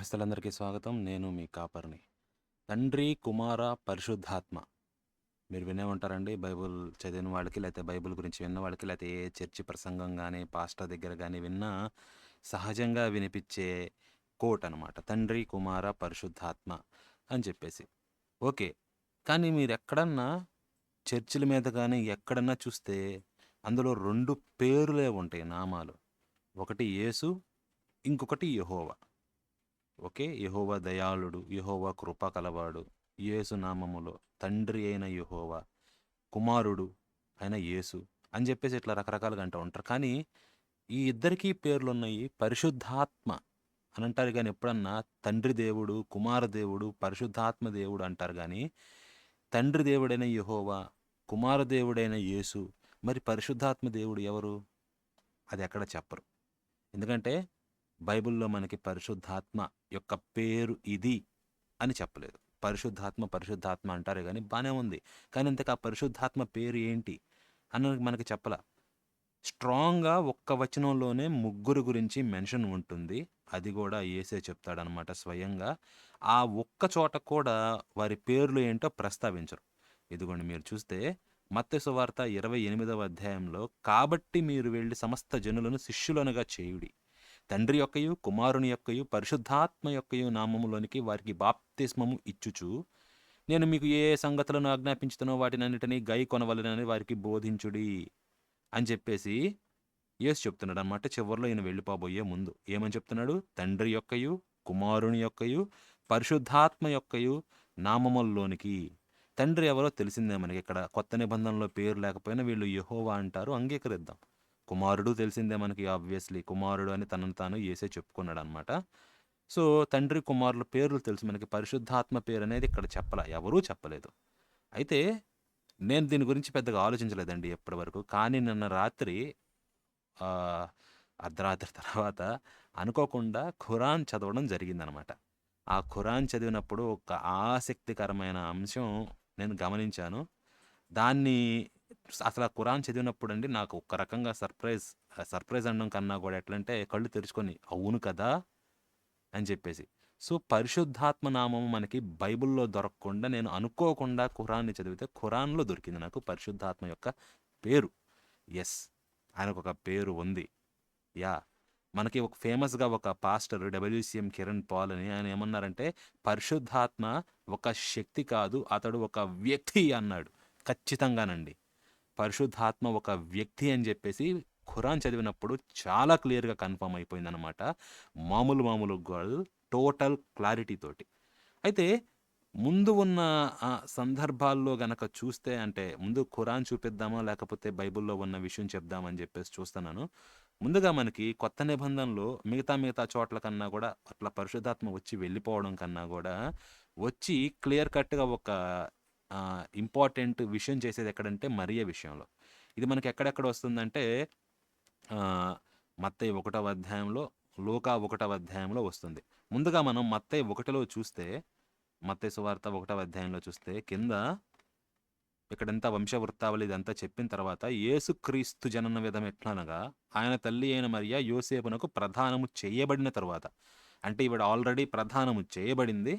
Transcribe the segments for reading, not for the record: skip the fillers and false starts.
క్రైస్తవులందరికీ స్వాగతం. నేను మీ కాపర్ని. తండ్రి, కుమార, పరిశుద్ధాత్మ. మీరు వినే ఉంటారండి. బైబుల్ చదివిన వాళ్ళకి, లేతే బైబుల్ గురించి విన్న వాళ్ళకి, లేతే ఏ చర్చి ప్రసంగం గానీ, పాస్టర్ దగ్గర గానీ విన్నా సహజంగా వినిపిచ్చే కోట్ అనమాట. తండ్రి, కుమార, పరిశుద్ధాత్మ అని చెప్పేసి. ఓకే. కానీ మీరెక్కడన్నా చర్చిల మీద గానీ, ఎక్కడన్నా చూస్తే అందులో 2 పేర్లే ఉంటాయి, నామాలు. ఒకటి యేసు, ఇంకొకటి యెహోవా. ఓకే. యెహోవా దయాళుడు, యెహోవా కృప కలవాడు, యేసు నామములో తండ్రి అయిన యెహోవా, కుమారుడు అయిన యేసు అని చెప్పేసి ఇట్లా రకరకాలుగా అంటూ ఉంటారు. కానీ ఈ ఇద్దరికీ పేర్లున్నాయి. పరిశుద్ధాత్మ అని అంటారు గానీ ఎప్పుడన్నా తండ్రి దేవుడు, కుమార దేవుడు, పరిశుద్ధాత్మ దేవుడు అంటారు గానీ, తండ్రి దేవుడైన యెహోవా, కుమార దేవుడైన యేసు, మరి పరిశుద్ధాత్మ దేవుడు ఎవరు? అది ఎక్కడ చెప్పరు. ఎందుకంటే బైబిల్‌లో మనకి పరిశుద్ధాత్మ యొక్క పేరు ఇది అని చెప్పలేదు. పరిశుద్ధాత్మ, పరిశుద్ధాత్మ అంటారే గానీ బానే ఉంది. కానీ ఇంతకు ఆ పరిశుద్ధాత్మ పేరు ఏంటి అన్నది మనకి చెప్పలా. స్ట్రాంగ్‌గా ఒక్క వచనంలోనే ముగ్గురు గురించి మెన్షన్ ఉంటుంది. అది గూడా యేసే చెప్తాడనమాట స్వయంగా. ఆ ఒక్క చోట కూడా వారి పేర్లు ఏంటో ప్రస్తావించరు. ఇదిగోండి మీరు చూస్తే మత్తయి సువార్త 28వ అధ్యాయంలో, కాబట్టి మీరు వెళ్లి సమస్త జనులను శిష్యులనుగా చేయుడి. తండ్రి యొక్కయు, కుమారుని యొక్కయు, పరిశుద్ధాత్మ యొక్కయు నామములోనికి వారికి బాప్తిస్మము ఇచ్చుచు, నేను మీకు ఏ ఏ సంగతులను ఆజ్ఞాపించుతునో వాటినన్నిటినీ గైకొనవలెనని వారికి బోధించుడి అని చెప్పేసి యేసు చెప్తున్నాడనమాట. చివర్లో ఈయన వెళ్ళిపోబోయే ముందు. ఏమని చెప్తున్నాడు? తండ్రి యొక్కయు, కుమారుని యొక్కయు, పరిశుద్ధాత్మ యొక్కయు నామముల్లోనికి. తండ్రి ఎవరో తెలిసిందే మనకి. ఇక్కడ కొత్త నిబంధనలో పేరు లేకపోయినా వీళ్ళు యెహోవా అంటారు, అంగీకరిద్దాం. కుమారుడు తెలిసిందే మనకి, ఆబ్వియస్లీ కుమారుడు అని తనను తాను యేసే చెప్పుకున్నాడనమాట. సో, తండ్రి, కుమారుల పేర్లు తెలుసు మనకి. పరిశుద్ధాత్మ పేరనేది ఇక్కడ చెప్పలా. ఎవరూ చెప్పలేదు. అయితే నేను దీని గురించి పెద్దగా ఆలోచించలేదండి ఇప్పటి వరకు. కానీ నిన్న రాత్రి ఆహ్, అర్ధరాత్రి తర్వాత అనుకోకుండా ఖురాన్ చదవడం జరిగిందనమాట. ఆ ఖురాన్ చదివినప్పుడు ఒక ఆసక్తికరమైన అంశం నేను గమనించాను. దాన్ని అసల ఖురాన్ చదివినప్పుడండి నాకు ఒక రకంగా సర్ప్రైజ్ అనడం కన్నా గూడా ఎట్లంటే కళ్ళు తెరుచుకొని అవును కదా! అని చెప్పేసి. సో, పరిశుద్ధాత్మ నామం మనకి బైబిల్‌లో దొరకకుండా నేను అనుకోకుండా ఖురాన్‌ని చదివితే ఖురాన్‌లో దొరికింది నాకు పరిశుద్ధాత్మ యొక్క పేరు. యెస్. ఆయనకొక పేరు ఉంది. యాహ్! మనకి ఒక ఫేమస్‌గా ఒక పాస్టర్ డబ్ల్యూసీఎం కిరణ్ పాల్ అని ఆయన ఏమన్నారంటే, పరిశుద్ధాత్మ ఒక శక్తి కాదు, అతడు ఒక వ్యక్తి అన్నాడు. ఖచ్చితంగానండి. పరిశుద్ధాత్మ ఒక వ్యక్తి అని జెప్పేసి ఖురాన్ చదివినప్పుడు చాలా క్లియర్‌గా కన్ఫర్మ్ అయిపోయిందనమాట. మామూలుగా గాదు, టోటల్ క్లారిటీ తోటి. అయితే ముందు ఉన్న సందర్భాల్లో గనక చూస్తే, అంటే ముందు ఖురాన్ చూపిద్దామా? లేకపోతే బైబిల్‌లో ఉన్న విషయం చెప్దామా అని జెప్పేసి చూస్తున్నాను. ముందుగా మనకి కొత్త నిబంధనలో మిగతా చోట్ల కన్నా గూడా అట్లా పరిశుద్ధాత్మ వచ్చి వెళ్ళిపోవడం కన్నా గూడా, వచ్చి క్లియర్ కట్‌గా ఒక ఇంపార్టెంట్ విషయం చేసేదెక్కడంటే మరియ విషయంలో. ఇది మనకి ఎక్కడెక్కడ వస్తుందంటే ఆహ్, మత్తయి 1వ అధ్యాయంలో, లూకా 1వ అధ్యాయంలో వస్తుంది. ముందుగా మనం మత్తయి 1లో చూస్తే, మత్తయి సువార్త 1వ అధ్యాయంలో చూస్తే కింద ఇక్కడంతా వంశవృత్తావళి ఇదంతా చెప్పిన తర్వాత, యేసుక్రీస్తు జనన విధం ఎట్లనగా, ఆయన తల్లి అయిన మరియ యోసేపునకు ప్రదానము చేయబడిన తరువాత. అంటే ఈవిడ ఆల్రెడీ ప్రదానము చేయబడింది.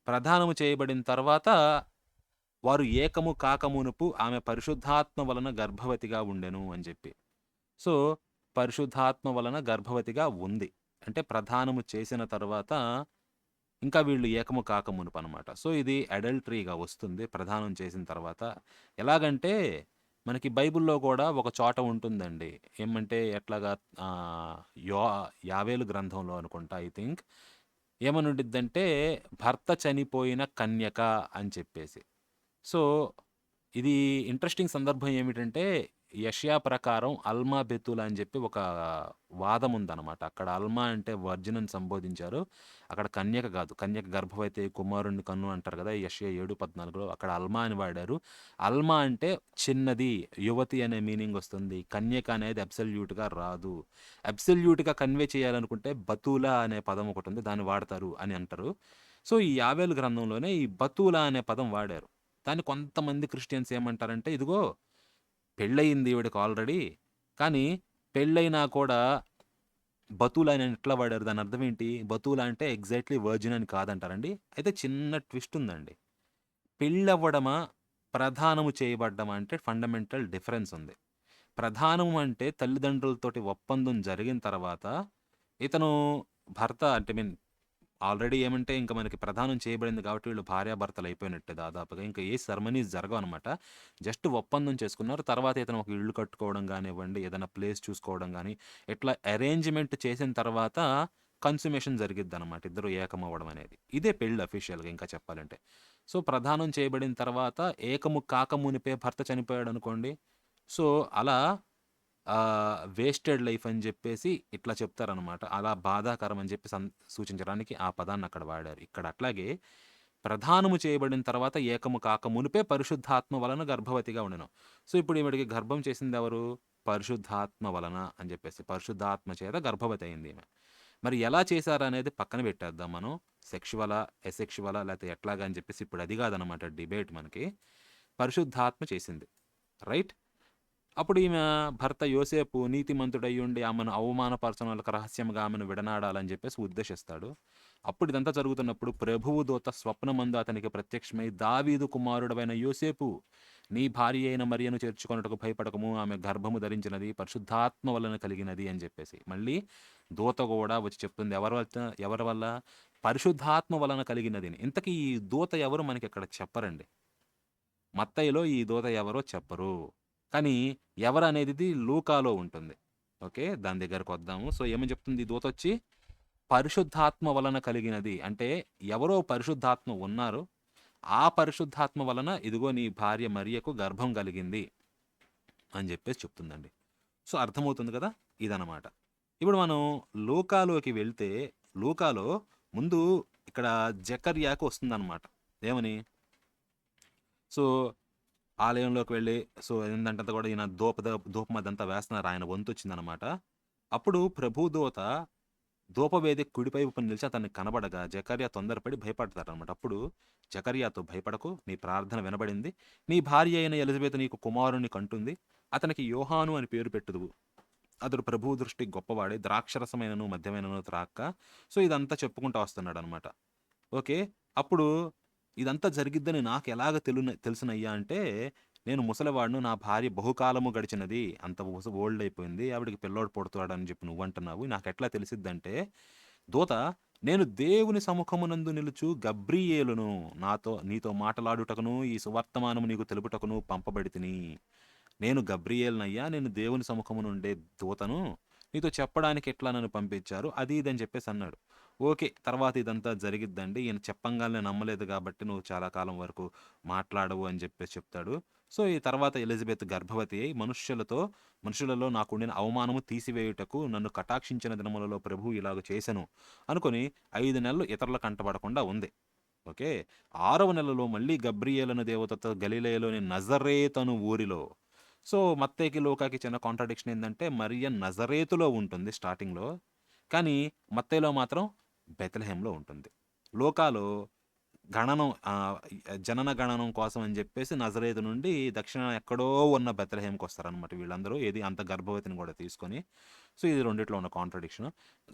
ప్రదానము చేయబడిన తర్వాత వారు ఏకము కాకమునుపు ఆమె పరిశుద్ధాత్మ వలన గర్భవతిగా ఉండెను అని జెప్పి. సో, పరిశుద్ధాత్మ వలన గర్భవతిగా ఉంది. అంటే ప్రదానము చేసిన తరువాత ఇంకా వీళ్ళు ఏకము కాకమునుపనమాట. సో, ఇది అడల్టరీగా వస్తుంది ప్రదానం చేసిన తర్వాత. ఎలాగంటే మనకి బైబిల్‌లో గూడా ఒక చోట ఉంటుందండి. ఏమంటే ఎట్లాగా ఆహ్, యో యావేలు గ్రంథంలో అనుకుంటా ఐ థింక్. ఏమనుండిద్దంటే భర్త చనిపోయిన కన్యక అని చెప్పేసి. సో, ఇది ఇంట్రెస్టింగ్ సందర్భం ఏమిటంటే, యెషయా ప్రకారం అల్మా, బెతుల అని జెప్పి ఒక వాదం ఉందనమాట. అక్కడ అల్మా అంటే వర్జిన్ అని సంబోధించారు. అక్కడ కన్యక గాదు. కన్యక గర్భవతి కుమారుడిని కను అంటారు గదా! యెషయా 7:14లో అక్కడ అల్మా అని వాడారు. అల్మా అంటే చిన్నది, యువతి అనే మీనింగ్ వస్తుంది. కన్యక అనేది అబ్సల్యూట్‌గా రాదు. అబ్సల్యూట్‌గా కన్వే చేయాలనుకుంటే బతూల అనే పదం ఒకటుంది. దాన్ని వాడతారు అని అంటారు. సో, ఈ యావేలు గ్రంథంలోనే ఈ బతూల అనే పదం వాడారు. దాన్ని కొంతమంది క్రిస్టియన్స్ ఏమంటారంటే, ఇదిగో పెళ్ళయింది ఈవిడకి ఆల్రెడీ. కానీ పెళ్ళైనా కూడా బతూల అని ఎట్లా వాడారు? దాని అర్థం ఏంటి? బతూల అంటే ఎగ్జాక్ట్‌లీ వర్జిన్ అని కాదంటారండి. అయితే చిన్న ట్విస్ట్ ఉందండి. పెళ్ళవ్వడమా? ప్రదానము చేయబడ్డమా? అంటే ఫండమెంటల్ డిఫరెన్స్ ఉంది. ప్రదానం అంటే తల్లిదండ్రులతోటి ఒప్పందం జరిగిన తర్వాత ఇతను భర్త అంటే ఆల్రెడీ ఏమంటే ఇంక మనకి ప్రదానం చేయబడింది కాబట్టి వీళ్ళు భార్యాభర్తలయిపోయినట్టే దాదాపుగా. ఇంక ఏ సెరమనీస్ జరగవనమాట. జస్ట్ ఒప్పందం చేసుకున్నారు. తర్వాత ఇతను ఒక ఇల్లు కట్టుకోవడం గానివ్వండి, ఏదైనా ప్లేస్ చూసుకోవడం గాని, ఇట్లా అరేంజ్‌మెంట్ చేసిన తర్వాత కన్సుమేషన్ జరిగిద్దనమాట. ఇద్దరు ఏకమవ్వడం అనేది. ఇదే పెళ్లి అఫీషియల్‌గా ఇంకా చెప్పాలంటే. సో, ప్రదానం చేయబడిన తర్వాత ఏకము కాకమునిపే భర్త చనిపోయాడనుకోండి. సో, అలా వేస్టెడ్ లైఫ్ అని జెప్పేసి ఇట్లా చెప్తారనమాట. అలా బాధాకరం అని జెప్పి సూచించడానికి ఆ పదాన్నక్కడ వాడారు. ఇక్కడ అట్లాగే ప్రదానము చేయబడిన తర్వాత ఏకము కాక మునుపే పరిశుద్ధాత్మ వలన గర్భవతిగా ఉండెను. సో, ఇప్పుడు ఈవిడకి గర్భం చేసిందెవరు? పరిశుద్ధాత్మ వలన అని జెప్పేసి. పరిశుద్ధాత్మ చేత గర్భవతి అయిందీమె. మరి ఎలా చేశారనేది పక్కన పెట్టేద్దాం మనం. సెక్షువలా? అసెక్షువలా? లేతే ఎట్లాగా అని జెప్పేసి ఇప్పుడు అది గాదనమాట డిబేట్ మనకి. పరిశుద్ధాత్మ చేసింది. రైట్? అప్పుడు ఈమె భర్త యోసేపు నీతిమంతుడయ్యుండి ఆమెను అవమానపరచనోళ్ళకి రహస్యంగా ఆమెను విడనాడాలని చెప్పేసి ఉద్దేశిస్తాడు. అప్పుడు ఇదంతా జరుగుతున్నప్పుడు ప్రభువు దూత స్వప్నమందు అతనికి ప్రత్యక్షమై, దావీదు కుమారుడవైన యోసేపు, నీ భార్య అయిన మరియను చేర్చుకొనుటకు భయపడకము. ఆమె గర్భము ధరించినది పరిశుద్ధాత్మ వలన కలిగినది అని చెప్పేసి. మళ్ళీ దూత కూడా వచ్చి చెప్తుంది. ఎవరి వల్ల? పరిశుద్ధాత్మ వలన కలిగినది అని. ఇంతకీ ఈ దూత ఎవరు మనకిక్కడ చెప్పరండి. మత్తయిలో ఈ దూత ఎవరో చెప్పరు. కానీ ఎవరనేది లూకాలో ఉంటుంది. ఓకే. దాని దగ్గరకొద్దాము. సో, ఏమని చెప్తుంది ఈ దూతొచ్చి? పరిశుద్ధాత్మ వలన కలిగినది. అంటే ఎవరో పరిశుద్ధాత్మ ఉన్నారు. ఆ పరిశుద్ధాత్మ వలన ఇదిగో నీ భార్య మరియకు గర్భం కలిగింది అని జెప్పేసి చెప్తుందండి. సో, అర్థమవుతుంది కదా! ఇదనమాట. ఇప్పుడు మనం లూకాలోకి వెళ్తే, లూకాలో ముందు ఇక్కడ జకర్యాకు వస్తుందనమాట. ఏమని? సో, ఆలయంలోకి వెళ్ళి సో, ఏందంటే కూడా ఈయన ధూపం అదంతా వేస్తున్నారు. ఆయన వంతొచ్చిందనమాట. అప్పుడు ప్రభుదూత ధూపవేది కుడివైపున నిలిచి అతనికి కనబడగా జకర్యా తొందరపడి భయపడతారనమాట. అప్పుడు జకర్యాతో భయపడకు, నీ ప్రార్థన వినబడింది. నీ భార్య అయిన ఎలిజబెత్ నీకు కుమారుని కంటుంది. అతనికి యోహాను అని పేరు పెట్టుదువు. అతడు ప్రభువు దృష్టికి గొప్పవాడే, ద్రాక్షరసమైనను మద్యమైనను త్రాక్క. సో, ఇదంతా చెప్పుకుంటా వస్తున్నాడనమాట. ఓకే. అప్పుడు ఇదంతా జరిగిద్దని నాకెలాగ తెలుసునయ్యా అంటే, నేను ముసలివాడిను. నా భార్య బహుకాలము గడిచినది. అంత ఓల్డ్ అయిపోయింది. ఆవిడకి పిల్లోడు పుడతాడని చెప్పి నువ్వంటున్నావు. నాకెట్లా తెలిసిద్దంటే, దూత నేను దేవుని సముఖమునందు నిలుచు గబ్రియేలును. నీతో మాటలాడుటకును, ఈ సువర్తమానము నీకు తెలుపుటకును పంపబడితిని. నేను గబ్రియేలునయ్యా. నేను దేవుని సముఖమునుండే దూతను. నీతో చెప్పడానికి ఎట్లా నన్ను పంపించారు. అది ఇది అని చెప్పేసన్నాడు. ఓకే. తర్వాత ఇదంతా జరిగిద్దండి. ఈయన చెప్పంగాల్నే నమ్మలేదు గాబట్టి, నువ్వు చాలా కాలం వరకు మాట్లాడవు అని జెప్పేసి చెప్తాడు. సో, ఈ తర్వాత ఎలిజబెత్ గర్భవతి అయి మనుషులలో నాకుండిన అవమానము తీసివేయుటకు నన్ను కటాక్షించిన దినములలో ప్రభువు ఇలాగ చేసెను అనుకోని 5 నెలలు ఇతరుల కంటబడకుండా ఉంది. ఓకే. 6వ నెలలో మళ్ళీ గబ్రియేలనే దేవదూత గలిలయలోని నజరేతను ఊరిలో. సో, మత్తయికి, లూకాకి చిన్న కాంట్రాడిక్షన్ ఏందంటే, మరియ నజరేతులో ఉంటుంది స్టార్టింగ్‌లో. కానీ మత్తయిలో మాత్రం బెత్లెహేంలో ఉంటుంది. లూకాలో గణనం జనన గణనం కోసం అని జెప్పేసి నజరేతు నుండి దక్షిణాన ఎక్కడో ఉన్న బెత్లెహేమ్‌కొస్తారనమాట వీళ్ళందరూ. ఏది అంత గర్భవతిని గూడా తీసుకొని. సో, ఇది రెండిట్లో ఉన్న కాంట్రాడిక్షన్.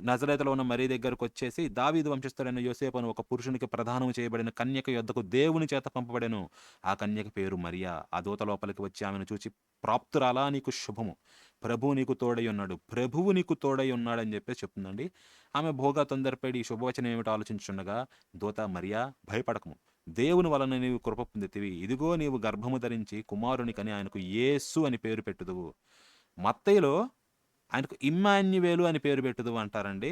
నజరేతులో ఉన్న మరీ దగ్గరకొచ్చేసి దావీదు వంశస్థుడైన యోసేపు అను ఒక పురుషునికి ప్రదానం చేయబడిన కన్యక యొద్దకు దేవుని చేత పంపబడెను. ఆ కన్యక పేరు మరియ. ఆ దూత లోపలికి వచ్చి ఆమెను చూచి, ప్రాప్తురాలా నీకు శుభము. ప్రభువు నీకు తోడై ఉన్నాడు. ప్రభువు నీకు తోడై ఉన్నాడని జెప్పేసి చెప్తుందండి. ఆమె బహుగా తొందరపడి ఈ శుభవచనం ఏమిటో ఆలోచించుచుండగా, దూత మరియా భయపడకుము. దేవుని వలన నీవు కృప పొందితివి. ఇదిగో నీవు గర్భము ధరించి కుమారుని కని ఆయనకు యేసు అని పేరు పెట్టుదువు. మత్తయిలో ఆయనకు ఇమ్మాన్యువేలు అని పేరు పెట్టుదువు అంటారండి.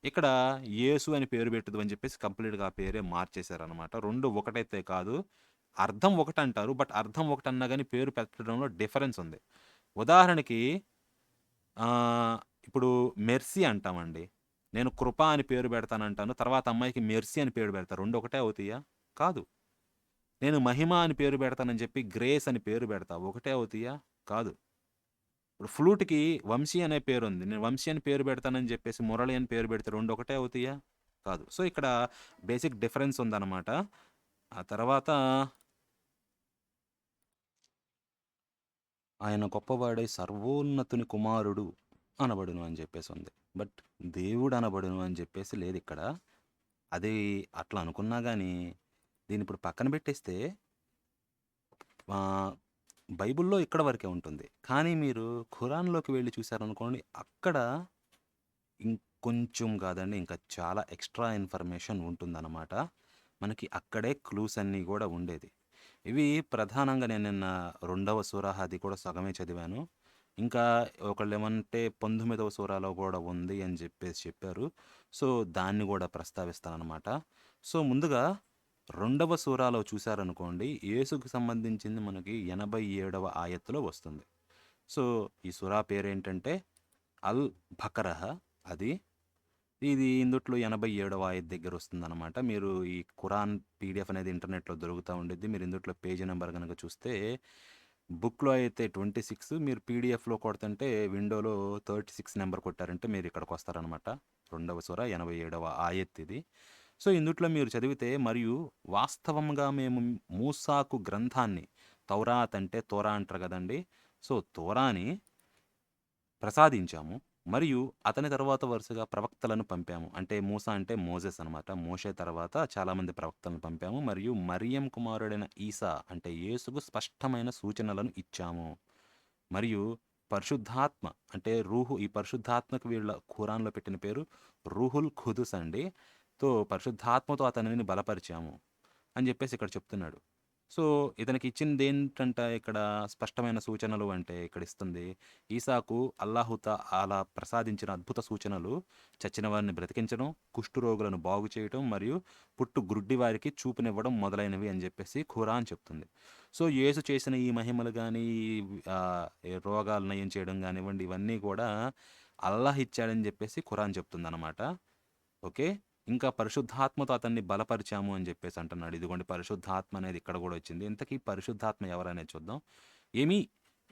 ఇక్కడ యేసు అని పేరు పెట్టుదువు అని చెప్పేసి కంప్లీట్‌గా ఆ పేరే మార్చేశారనమాట. 2 ఒకటైతే కాదు. అర్థం ఒకటంటారు. బట్ అర్థం ఒకటన్నా గాని పేరు పెట్టడంలో డిఫరెన్స్ ఉంది. ఉదాహరణకి ఇప్పుడు మెర్సీ అంటామండి. నేను కృప అని పేరు పెడతానంటాను. తర్వాత అమ్మాయికి మెర్సీ అని పేరు పెడతా. 2 ఒకటే అవుతాయా? కాదు. నేను మహిమ అని పేరు పెడతానని చెప్పి గ్రేస్ అని పేరు పెడతా. ఒకటే అవుతాయా? కాదు. ఇప్పుడు ఫ్లూట్‌కి వంశీ అనే పేరుంది. నేను వంశీ అని పేరు పెడతానని చెప్పేసి మురళి అని పేరు పెడితే 2 ఒకటే అవుతాయా? కాదు. సో, ఇక్కడ బేసిక్ డిఫరెన్స్ ఉందనమాట. ఆ తర్వాత ఆయన గొప్పవాడై సర్వోన్నతుని కుమారుడు అనబడును అని చెప్పేసుంది. బట్ దేవుడు అనబడును అని చెప్పేసి లేదు ఇక్కడ. అది అట్లా అనుకున్నా గానీ, దీన్ని ఇప్పుడు పక్కన పెట్టేస్తే ఆహ్, బైబిల్‌లో ఇక్కడ వరకే ఉంటుంది. కానీ మీరు ఖురాన్‌లోకి వెళ్లి చూసారనుకోండి, అక్కడ ఇంకొంచెం కాదండి, ఇంకా చాలా ఎక్స్‌ట్రా ఇన్ఫర్మేషన్ ఉంటుందన్నమాట. మనకి అక్కడే క్లూస్ అన్నీ గూడా ఉండేది. ఇవి ప్రధానంగా నేను నిన్న రెండవ సూరా అది కూడా సగమే చదివాను. ఇంకా ఒకళ్ళేమంటే 19వ సూరాలో గూడా ఉంది అని చెప్పేసి చెప్పారు. సో, దాన్ని గూడా ప్రస్తావిస్తాననమాట. సో, ముందుగా రెండవ సూరాలో చూశారనుకోండి, యేసుకు సంబంధించింది మనకి 87వ ఆయత్తులో వస్తుంది. సో, ఈ సూరా పేరేంటంటే అల్ బకరహ అది. ఇది ఇందుట్లో 87వ ఆయత్ దగ్గరొస్తుందనమాట. మీరు ఈ ఖురాన్ పీడిఎఫ్ అనేది ఇంటర్నెట్‌లో దొరుకుతా ఉండిద్ది. మీరు ఇందుట్లో పేజీ నంబర్ గనక చూస్తే, బుక్‌లో అయితే 26, మీరు పీడిఎఫ్‌లో కొడుతుంటే విండోలో 36 నంబర్ కొట్టారంటే మీరిక్కడికొస్తారనమాట. రెండవ సూర 87వ ఆయత్ ఇది. సో, ఇందుట్లో మీరు చదివితే, మరియు వాస్తవంగా మేము మూసాకు గ్రంథాన్ని, తౌరాత్ అంటే తోరా అంటారు గదండీ! సో, తోరాని ప్రసాదించాము. మరియు అతని తరువాత వరుసగా ప్రవక్తలను పంపాము. అంటే మూసా అంటే మోజెస్ అనమాట. మోషే తర్వాత చాలామంది ప్రవక్తలను పంపాము. మరియు మరియం కుమారుడైన ఈసా అంటే యేసుకు స్పష్టమైన సూచనలను ఇచ్చాము. మరియు పరిశుద్ధాత్మ అంటే రూహు, ఈ పరిశుద్ధాత్మకు వీళ్ళ ఖురాన్‌లో పెట్టిన పేరు రూహుల్ ఖుదుస్ అండి. పరిశుద్ధాత్మతో అతనిని బలపరిచాము అని జెప్పేసి ఇక్కడ చెప్తున్నాడు. సో, ఇతనికి ఇచ్చిందేంటంట ఇక్కడ స్పష్టమైన సూచనలు అంటే ఇక్కడిస్తుంది. ఈసాకు అల్లాహు తాలా ప్రసాదించిన అద్భుత సూచనలు చచ్చిన వారిని బ్రతికించడం, కుష్ఠరోగులను బాగు చేయటం, మరియు పుట్టు గ్రుడ్డి వారికి చూపునివ్వడం మొదలైనవి అని జెప్పేసి ఖురాన్ చెప్తుంది. సో, యేసు చేసిన ఈ మహిమలు గానీ, ఈ రోగాలు నయం చేయడం గానివ్వండి, ఇవన్నీ కూడా అల్లాహ్ ఇచ్చాడని జెప్పేసి ఖురాన్ చెప్తుందనమాట. ఓకే. ఇంకా పరిశుద్ధాత్మతో అతన్ని బలపరిచాము అని జెప్పేసి అంటున్నాడు. ఇదిగోండి పరిశుద్ధాత్మ అనేది ఇక్కడ గూడా వచ్చింది. ఇంతకీ పరిశుద్ధాత్మ ఎవరనేది చూద్దాం. ఏమి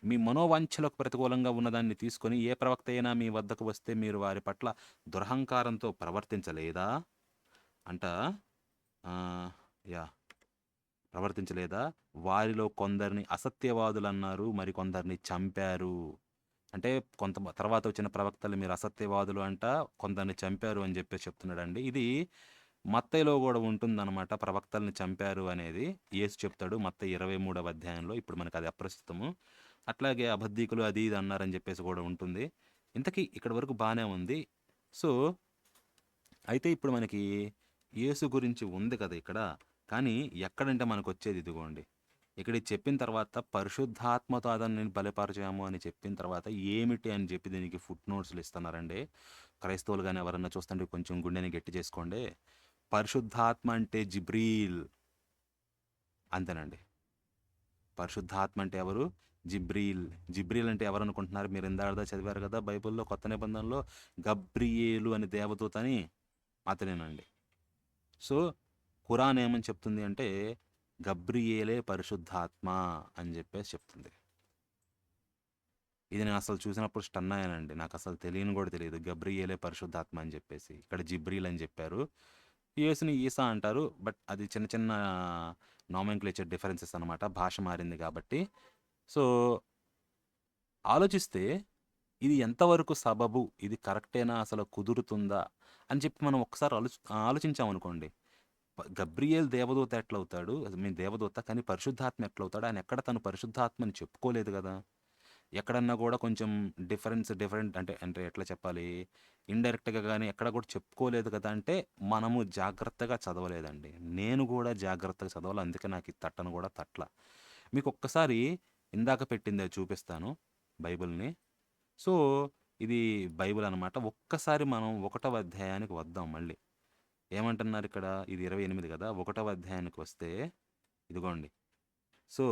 మీ మనోవాంఛలకు ప్రతికూలంగా ఉన్నదాన్ని తీసుకొని ఏ ప్రవక్త అయినా మీ వద్దకు వస్తే మీరు వారి పట్ల దురహంకారంతో ప్రవర్తించలేదా? అంట. ఆహ్, యాహ్! ప్రవర్తించలేదా? వారిలో కొందరిని అసత్యవాదులన్నారు, మరికొందరిని చంపారు. అంటే తర్వాత వచ్చిన ప్రవక్తలు మీరు అసత్యవాదులు అంట, కొందరిని చంపారు అని జెప్పేసి చెప్తున్నాడండి. ఇది మత్తయిలో గూడా ఉంటుందనమాట. ప్రవక్తల్ని చంపారు అనేది. యేసు చెప్తాడు మత్తయి 23వ అధ్యాయంలో. ఇప్పుడు మనకది అప్రస్తుతము. అట్లాగే అబద్ధీకులు అది ఇది అన్నారని జెప్పేసి గూడా ఉంటుంది. ఇంతకీ ఇక్కడి వరకు బానే ఉంది. సో, అయితే ఇప్పుడు మనకి యేసు గురించి ఉంది కదా ఇక్కడ. కానీ ఎక్కడంటే మనకొచ్చేది ఇదిగోండి. ఇక్కడ ఇది చెప్పిన తర్వాత పరిశుద్ధాత్మతో అతన్ని బలపరిచాము అని చెప్పిన తర్వాత ఏమిటి అని చెప్పి దీనికి ఫుట్ నోట్స్‌లు ఇస్తున్నారండి. క్రైస్తవులు గాని ఎవరన్నా చూస్తుంటే కొంచెం గుండెని గట్టి చేసుకోండి. పరిశుద్ధాత్మ అంటే జిబ్రీల్ అంతేనండి. పరిశుద్ధాత్మ అంటే ఎవరు? జిబ్రీల్. జిబ్రీల్ అంటే ఎవరనుకుంటున్నారు? మీరు ఇందాకడ చదివారు కదా బైబిల్‌లో కొత్త నిబంధనలో గబ్రియేలు అనే దేవదూత అని అతనేనండి. సో, ఖురాన్ ఏమని చెప్తుంది అంటే, గబ్రియేలే పరిశుద్ధాత్మ అని జెప్పేసి చెప్తుంది. ఇది నేనసలు చూసినప్పుడు స్టన్ అయ్యానండి. నాకసలు తెలియని గూడా తెలీదు. గబ్రియేలే పరిశుద్ధాత్మ అని జెప్పేసి. ఇక్కడ జిబ్రీల్ అని జెప్పారు. యేసుని ఈసా అంటారు. బట్ అది చిన్న చిన్న నామెన్‌క్లేచర్ డిఫరెన్సెస్ అనమాట. భాష మారింది గాబట్టి. సో, ఆలోచిస్తే ఇది ఎంతవరకు సబబు? ఇది కరెక్టేనా? అసలు కుదురుతుందా? అని చెప్పి మనం ఒక్కసారి ఆలోచించామనుకోండి. గబ్రియేల్ దేవదూత ఎట్లవుతాడు? ఐ మీన్ దేవదూత. కానీ పరిశుద్ధాత్మ ఎట్లవుతాడు? ఆయన ఎక్కడ తను పరిశుద్ధాత్మని చెప్పుకోలేదు గదా! ఎక్కడన్నా గూడా కొంచెం డిఫరెంట్ అంటే అంటే ఎట్లా చెప్పాలి? ఇండైరెక్ట్‌గా గాని ఎక్కడ గూడా చెప్పుకోలేదు కదా! అంటే మనము జాగ్రత్తగా చదవలేదండి. నేను గూడా జాగ్రత్తగా చదవలే. అందుకే నాకు ఇది తట్టను గూడా తట్టల. మీకొక్కసారి ఇందాక పెట్టిందే చూపిస్తాను బైబిల్‌ని. సో, ఇది బైబిల్ అనమాట. ఒక్కసారి మనం 1వ అధ్యాయానికి వద్దాం మళ్ళీ. ఏమంటున్నారిక్కడ? ఇది 28 గదా! 1వ అధ్యాయానికి వస్తే ఇదిగోండి. సో,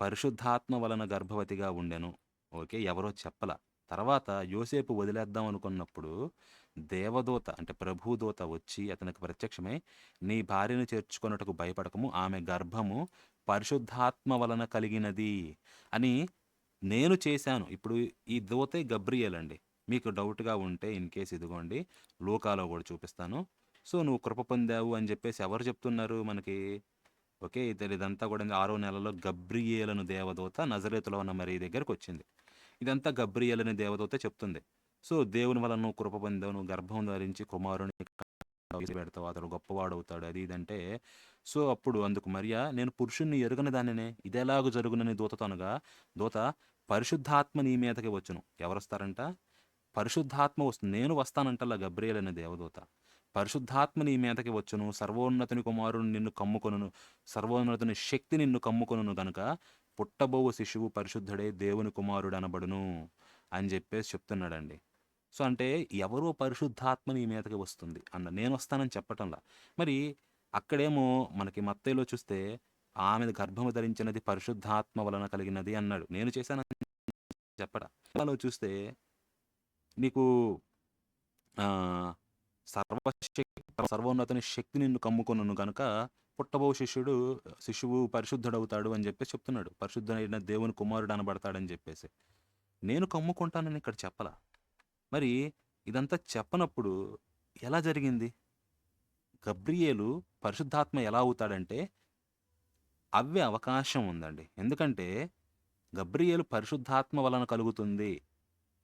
పరిశుద్ధాత్మ వలన గర్భవతిగా ఉండెను. ఓకే. ఎవరో చెప్పల. తర్వాత యోసేపు వదిలేద్దాం అనుకున్నప్పుడు దేవదూత అంటే ప్రభుదూత వచ్చి అతనికి ప్రత్యక్షమై, "నీ భార్యను చేర్చుకొనుటకు భయపడకము. ఆమె గర్భము పరిశుద్ధాత్మ వలన కలిగినది" అని నేను చేశాను. ఇప్పుడు ఈ దూతే గబ్రియేల్ అండి. మీకు డౌట్‌గా ఉంటే ఇన్‌కేస్ ఇదిగోండి లూకాలో గూడా చూపిస్తాను. సో, "నువ్వు కృప పొందావు" అని జెప్పేసి ఎవరు చెప్తున్నారు మనకి? ఓకే. ఇదంతా గూడా 6వ నెలలో గబ్రియేలు అను దేవదూత నజరేతులో ఉన్న మరియ దగ్గరకొచ్చింది. ఇదంతా గబ్రియేల్ అనే దేవదూత చెప్తుంది. సో దేవుని వలన నువ్వు కృప పొందావు, నువ్వు గర్భం ధరించి కుమారుని పెడతావు, అతడు గొప్పవాడవుతాడు, అది ఇదంటే, సో అప్పుడు అందుకు మరియా, నేను పురుషుణ్ణి ఎరుగని దానినే, ఇదెలాగు జరుగునని దూతతో అనగా, దూత, పరిశుద్ధాత్మ నీ మీదకి వచ్చును. ఎవరొస్తారంట? పరిశుద్ధాత్మ వస్తుంది. నేను వస్తానంటల్లా గబ్రియల్ అనే దేవదూత. పరిశుద్ధాత్మ నీ మీదకి వచ్చును, సర్వోన్నతుని కుమారుడు నిన్ను కమ్ముకొనును, సర్వోన్నతుని శక్తి నిన్ను కమ్ముకొనును గనుక పుట్టబోవు శిశువు పరిశుద్ధుడే, దేవుని కుమారుడు అనబడును అని చెప్పేసి చెప్తున్నాడండి. సో అంటే ఎవరో పరిశుద్ధాత్మ నీ మీదకి వస్తుంది అన్న, నేను వస్తానని చెప్పటంలా. మరి అక్కడేమో మనకి మత్తయిలో చూస్తే ఆమె గర్భము ధరించినది పరిశుద్ధాత్మ వలన కలిగినది అన్నాడు. నేను చేశానని చెప్పడా. అలా చూస్తే నీకు ఆ, సర్వశక్తి సర్వోన్నతుని శక్తి నిన్ను కమ్ముకొనును గనుక పుట్టబో శిశువు పరిశుద్ధుడవుతాడు అని చెప్పేసి చెప్తున్నాడు. పరిశుద్ధుడైన దేవుని కుమారుడు అనబడతాడని చెప్పేసి నేను కమ్ముకుంటానని ఇక్కడ చెప్పలా. మరి ఇదంతా చెప్పనప్పుడు ఎలా జరిగింది? గబ్రియేలు పరిశుద్ధాత్మ ఎలా అవుతాడంటే అవ్వే అవకాశం ఉందండి. ఎందుకంటే గబ్రియేలు పరిశుద్ధాత్మ వలన కలుగుతుంది.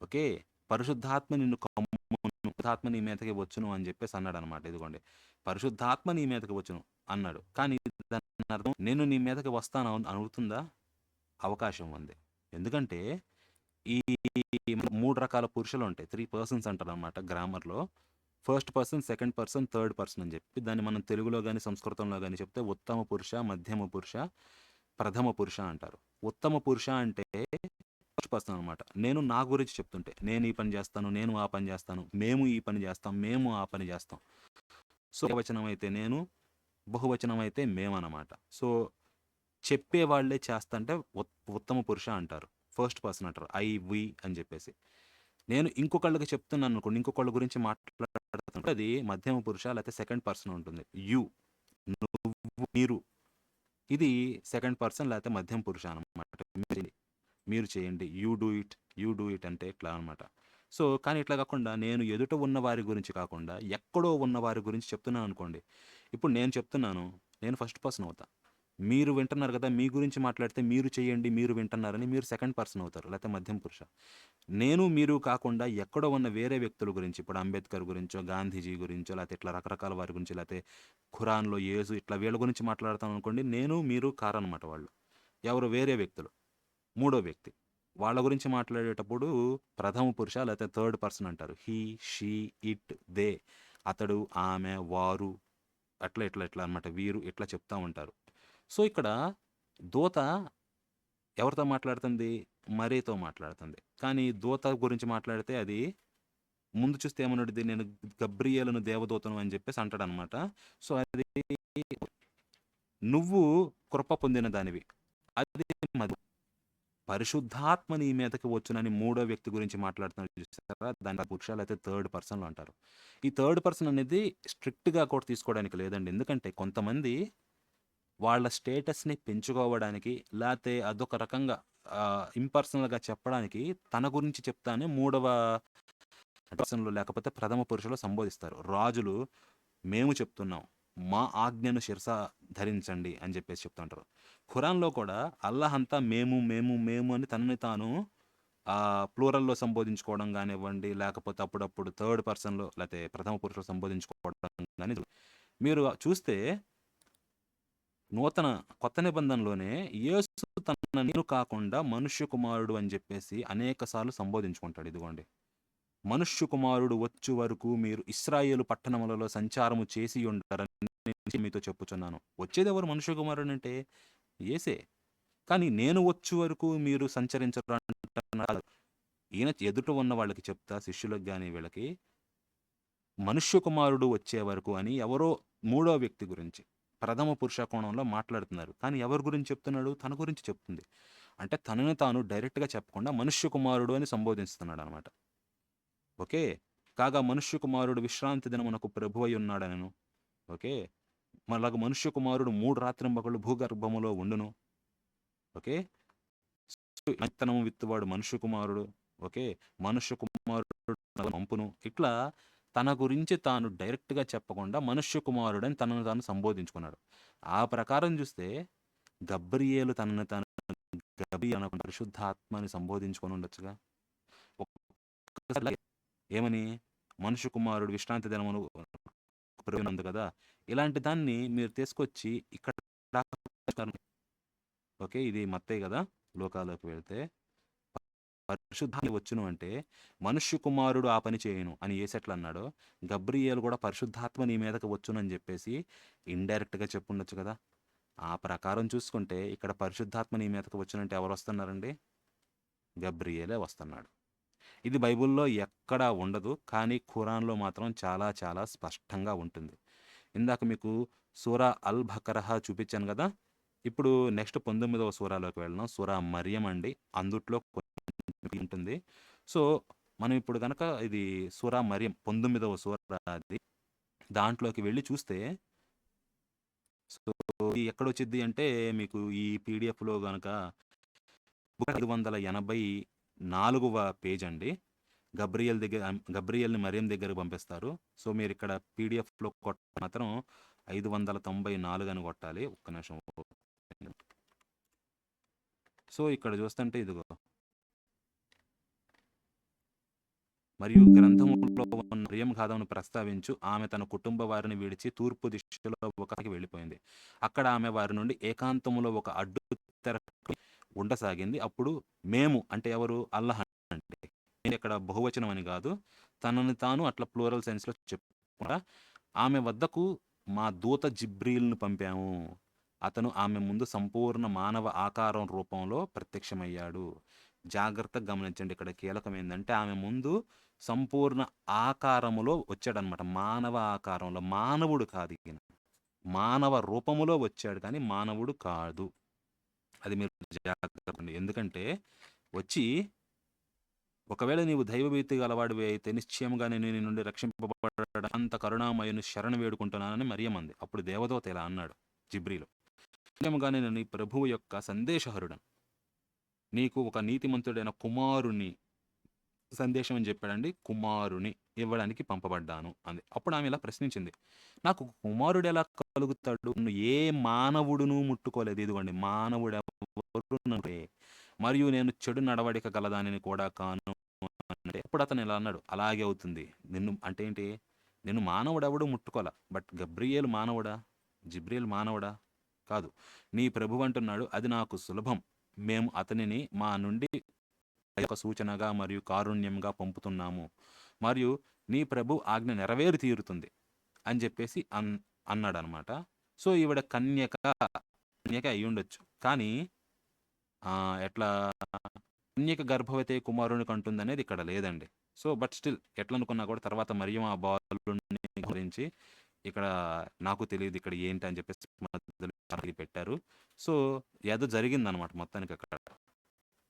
ఓకే, పరిశుద్ధాత్మ నిన్ను కమ్మును, పరిశుద్ధాత్మ నీ మీదకి వచ్చును అని చెప్పేసి అన్నాడు అనమాట. ఇదిగోండి, పరిశుద్ధాత్మ నీ మీదకి వచ్చును అన్నాడు. కానీ దాని అర్థం నేను నీ మీదకి వస్తాను అవుతుందా? అవకాశం ఉంది. ఎందుకంటే ఈ 3 రకాల పురుషులు ఉంటాయి. 3 పర్సన్స్ అంటారు అనమాట గ్రామర్లో. First person, second person, third person అని చెప్పి దాన్ని మనం తెలుగులో కానీ సంస్కృతంలో కానీ చెప్తే ఉత్తమ పురుష, మధ్యమ పురుష, ప్రథమ పురుష అంటారు. ఉత్తమ పురుష అంటే ఫస్ట్ పర్సన్ అనమాట. నేను నా గురించి చెప్తుంటే, నేను ఈ పని చేస్తాను, నేను ఆ పని చేస్తాను, మేము ఈ పని చేస్తాం, మేము ఆ పని చేస్తాం. సో ఏకవచనం అయితే నేను, బహువచనం అయితే మేమన్నమాట. సో చెప్పేవాళ్లే చేస్తంటే ఉత్తమ పురుష అంటారు. ఫస్ట్ పర్సన్ అంటారు, ఐ వి అని చెప్పేసి. నేను ఇంకొకళ్ళకి చెప్తున్నాను అనుకోండి, ఇంకొకళ్ళ గురించి మాట్లాడుతుంటే అది మధ్యమ పురుష, లేకపోతే సెకండ్ పర్సన్ ఉంటుంది. యు, నువ్వు, మీరు, ఇది సెకండ్ పర్సన్ లేకపోతే మధ్యమ పురుష అనమాట. మీరు చేయండి, యూ డూ ఇట్ అంటే ఇట్లా అనమాట. సో కానీ ఇట్లా కాకుండా నేను ఎదుట ఉన్న వారి గురించి కాకుండా ఎక్కడో ఉన్న వారి గురించి చెప్తున్నాను అనుకోండి. ఇప్పుడు నేను చెప్తున్నాను, నేను ఫస్ట్ పర్సన్ అవుతా. మీరు వింటున్నారు కదా, మీ గురించి మాట్లాడితే మీరు చేయండి, మీరు వింటున్నారని మీరు సెకండ్ పర్సన్ అవుతారు, లేకపోతే మధ్యమ పురుష. నేను మీరు కాకుండా ఎక్కడో ఉన్న వేరే వ్యక్తుల గురించి, ఇప్పుడు అంబేద్కర్ గురించో, గాంధీజీ గురించో, లేకపోతే ఇట్లా రకరకాల వారి గురించి, లేకపోతే ఖురాన్లో యేసు, ఇట్లా వీళ్ళ గురించి మాట్లాడతాను అనుకోండి. నేను మీరు కారనమాట. వాళ్ళు ఎవరు? వేరే వ్యక్తులు, మూడో వ్యక్తి. వాళ్ళ గురించి మాట్లాడేటప్పుడు ప్రథమ పురుష లేకపోతే థర్డ్ పర్సన్ అంటారు. హీ, షీ, ఇట్, దే, అతడు, ఆమె, వారు, అట్లా ఇట్లా ఇట్లా అనమాట. వీరు, ఇట్లా చెప్తా ఉంటారు. సో ఇక్కడ దూత ఎవరితో మాట్లాడుతుంది? మరీతో మాట్లాడుతుంది. కానీ దూత గురించి మాట్లాడితే అది ముందు చూస్తే ఏమన్నాడు, నేను గబ్రియేలును దేవదూతను అని చెప్పేసి అంటాడనమాట. సో అది నువ్వు కృప పొందిన దానివి. అది పరిశుద్ధాత్మ నీ మీదకి వచ్చునని మూడో వ్యక్తి గురించి మాట్లాడుతున్నారు చూసారా, దాని పురుషాలు అయితే థర్డ్ పర్సన్లో అంటారు. ఈ థర్డ్ పర్సన్ అనేది స్ట్రిక్ట్గా కూడా తీసుకోవడానికి లేదండి. ఎందుకంటే కొంతమంది వాళ్ళ స్టేటస్ని పెంచుకోవడానికి, లేకపోతే అదొక రకంగా ఇంపర్సనల్గా చెప్పడానికి తన గురించి చెప్తానే మూడవ పర్సన్లో లేకపోతే ప్రథమ పురుషులో సంబోధిస్తారు. రాజులు మేము చెప్తున్నాం, మా ఆజ్ఞను శిరస ధరించండి అని చెప్పేసి చెప్తుంటారు. ఖురాన్లో కూడా అల్లాహ్ అంతా మేము మేము మేము అని తనని తాను ప్లూరల్లో సంబోధించుకోవడం కానివ్వండి, లేకపోతే అప్పుడప్పుడు థర్డ్ పర్సన్లో లేకపోతే ప్రథమ పురుషులు సంబోధించుకోవడం కానీ మీరు చూస్తే కొత్త నిబంధనలోనే యేసు తన నేను కాకుండా మనుష్య కుమారుడు అని చెప్పేసి అనేకసార్లు సంబోధించుకుంటాడు. ఇదిగోండి, మనుష్య కుమారుడు వచ్చు వరకు మీరు ఇశ్రాయేలు పట్టణములలో సంచారము చేసి ఉంటారని మీతో చెప్పుచున్నాను. వచ్చేది ఎవరు? మనుష్య కుమారుడు అంటే యేసే. కానీ నేను వచ్చు వరకు మీరు సంచరించరు అంటున్నారు. ఈయన ఎదుట ఉన్న వాళ్ళకి చెప్తా, శిష్యులకు కానీ వీళ్ళకి, మనుష్య కుమారుడు వచ్చే వరకు అని ఎవరో మూడో వ్యక్తి గురించి ప్రథమ పురుష కోణంలో మాట్లాడుతున్నారు. కానీ ఎవరి గురించి చెప్తున్నాడు? తన గురించి చెప్తుంది. అంటే తనని తాను డైరెక్ట్గా చెప్పకుండా మనుష్య కుమారుడు అని సంబోధిస్తున్నాడు అనమాట. ఓకే, కాగా మనుష్య కుమారుడు విశ్రాంతి దినమునకు ప్రభువై ఉన్నాడనను. ఓకే, మళ్ళా మనుష్య కుమారుడు 3 రాత్రింబగళ్ళు భూగర్భములో ఉండును. ఓకే, విత్తనము విత్తువాడు మనుష్య కుమారుడు. ఓకే, మనుష్య కుమారుడు పంపును. ఇట్లా తన గురించి తాను డైరెక్ట్గా చెప్పకుండా మనుష్య కుమారుడని తనను తాను సంబోధించుకున్నాడు. ఆ ప్రకారం చూస్తే గబ్రియేలు తనను తాను పరిశుద్ధాత్మని సంబోధించుకొని ఉండొచ్చుగా. ఒక్కసారి ఏమని? మనుష్య కుమారుడు విశ్రాంతి దినమును ఉంది కదా! ఇలాంటి దాన్ని మీరు తీసుకొచ్చి ఇక్కడ ఓకే. ఇది మత్తయి గదా! లూకాలోకి వెళ్తే పరిశుద్ధాత్మ వచ్చును అంటే, మనుష్య కుమారుడు ఆ పని చేయును అని యేసెట్లన్నాడో, గబ్రియేలు గూడా పరిశుద్ధాత్మ నీ మీదకి వచ్చునని జెప్పేసి ఇండైరెక్ట్‌గా చెప్పుండొచ్చు గదా! ఆ ప్రకారం చూసుకుంటే ఇక్కడ పరిశుద్ధాత్మ నీ మీదకి వచ్చునంటే ఎవరొస్తున్నారండి? గబ్రియేలే వస్తన్నాడు. ఇది బైబిల్‌లో ఎక్కడా ఉండదు. కానీ ఖురాన్‌లో మాత్రం చాలా చాలా స్పష్టంగా ఉంటుంది. ఇందాక మీకు సూరా అల్ బకరహ చూపిచ్చాను గదా! ఇప్పుడు నెక్స్ట్ 19వ సూరాలోకి వెళ్దాం. సూరా మర్యం అండి. అందుట్లో ఉంటుంది. సో, మనం ఇప్పుడు గనక ఇది సూరా మర్యం 19వ సూర అది. దాంట్లోకి వెళ్లి చూస్తే సో, ఇది ఎక్కడొచ్చిద్ది అంటే మీకు ఈ పీడీఎఫ్‌లో గనక 584వ పేజండి. గబ్రియేల్‌ని మరియం దగ్గరికి పంపిస్తారు. సో, మీరిక్కడ పీడీఎఫ్‌లో కొడితే మాత్రం 594 అని కొట్టాలి. ఒక్క నిమిషం. సో, ఇక్కడ చూస్తుంటే ఇదిగో మరియు గ్రంథములో ఉన్న మరియం గాథను ప్రస్తావించు ఆమె తన కుటుంబ వారిని విడిచి తూర్పు దిశలో ఒకరికి వెళ్ళిపోయింది. అక్కడ ఆమె వారి నుండి ఏకాంతములో ఒక అడ్డు తెర ఉండసాగింది. అప్పుడు మేము అంటే ఎవరు? అల్లహ్ అంటే ఇక్కడ బహువచనం అని కాదు. తనని తాను అట్లా ప్లూరల్ సెన్స్‌లో చెప్పుకుంటా ఆమె వద్దకు మా దూత జిబ్రీల్‌ను పంపాము. అతను ఆమె ముందు సంపూర్ణ మానవ ఆకారం రూపంలో ప్రత్యక్షమయ్యాడు. జాగ్రత్తగా గమనించండి. ఇక్కడ కీలకం ఏందంటే ఆమె ముందు సంపూర్ణ ఆకారములో వచ్చాడనమాట. మానవ ఆకారంలో. మానవుడు కాదు ఈయన. మానవ రూపములో వచ్చాడు కానీ మానవుడు కాదు. అది మీరు జాగ్రత్తగా ఎందుకంటే వచ్చి ఒకవేళ నీవు దైవభీతి గలవాడివి అయితే నిశ్చయముగా నేను నీ నుండి రక్షింపబడడం అంత కరుణామయుని శరణు వేడుకుంటున్నానని మరియమంది. అప్పుడు దేవదూత ఇలా అన్నాడు జిబ్రీలు. నిశ్చయముగా నేను నీ ప్రభువు యొక్క సందేశహరుడను. నీకు ఒక నీతిమంతుడైన కుమారుని సందేశం అని చెప్పాడండి. కుమారుని ఇవ్వడానికి పంపబడ్డాను అంది. అప్పుడు ఆమె ఇలా ప్రశ్నించింది. నాకు కుమారుడు ఎలా కలుగుతాడు? నన్ను ఏ మానవుడును ముట్టుకోలేదు. ఇదిగోండి మానవుడెవరు నన్ను మరియు నేను చెడు నడవడిక గలదానిని కూడా కాను అంటే అప్పుడు అతను ఇలా అన్నాడు. అలాగే అవుతుంది. నిన్ను అంటే ఏంటి? నిన్ను మానవుడెవడు ముట్టుకోల. బట్ గబ్రియేలు మానవుడా? జిబ్రీల్ మానవుడా? కాదు. నీ ప్రభువు అంటున్నాడు. అది నాకు సులభం. మేము అతనిని మా నుండి ఒక సూచనగా మరియు కారుణ్యంగా పంపుతున్నాము. మరియు నీ ప్రభు ఆజ్ఞ నెరవేరి తీరుతుంది అని చెప్పేసి అన్నాడనమాట. సో, ఈవిడ కన్యక అయ్యుండొచ్చు. కానీ ఎట్లా కన్యక గర్భవతి కుమారుని కంటుందనేది ఇక్కడ లేదండి. సో, బట్ స్టిల్ ఎట్లనుకున్నా కూడా తర్వాత మరియం ఆ బాలుడిని గురించి ఇక్కడ నాకు తెలీదు ఇక్కడ ఏంటి అని చెప్పేసి మధ్యలో పెట్టారు. సో, ఏదో జరిగిందనమాట మొత్తానికక్కడ.